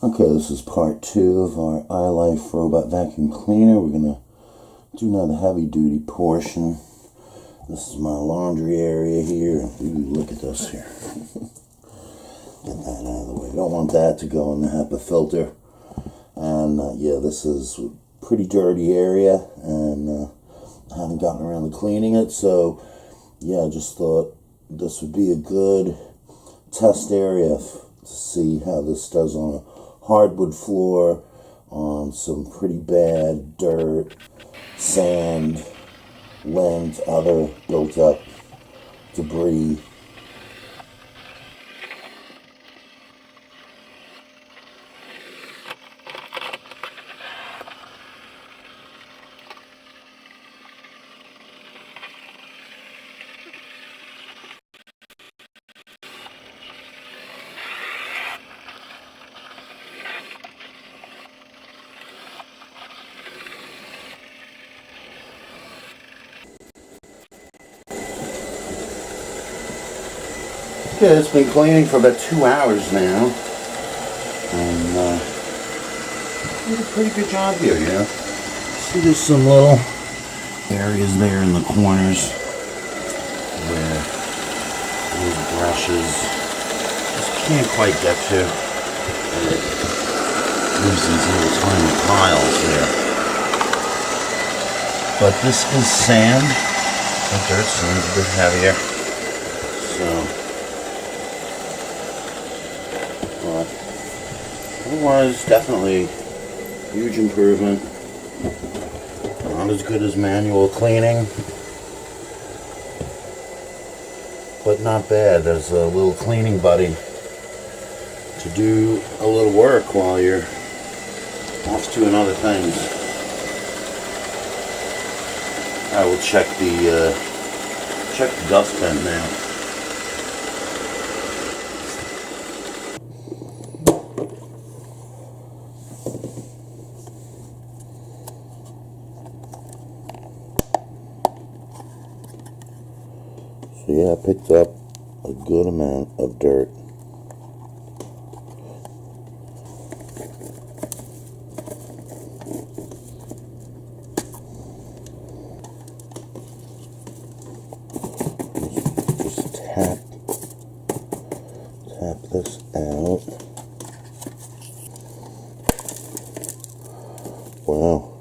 Okay, this is part 2 of our ILIFE robot vacuum cleaner. We're going to do now the heavy duty portion. This is my laundry area here. Ooh, look at this here. Get that out of the way. Don't want that to go in the HEPA filter. And yeah, this is a pretty dirty area, and I haven't gotten around to cleaning it. So yeah, I just thought this would be a good test area to see how this does on a hardwood floor, on some pretty bad dirt, sand, lint, other built up debris. Yeah, it's been cleaning for about 2 hours now, and did a pretty good job here, you know. See, there's some little areas there in the corners where those brushes just can't quite get to, and it leaves these little tiny piles there. But this is sand. The dirt sand's a bit heavier, so. But otherwise, definitely huge improvement. Not as good as manual cleaning, but not bad as a little cleaning buddy to do a little work while you're off doing other things. I will check the dustbin now. So yeah, I picked up a good amount of dirt. Just tap this out. Wow.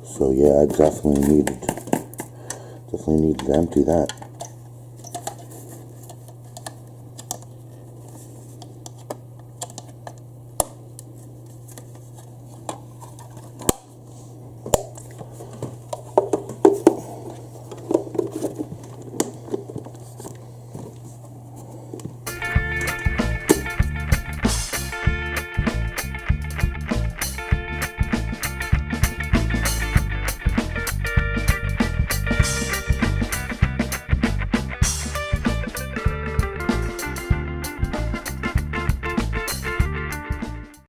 So yeah, I definitely needed to empty that.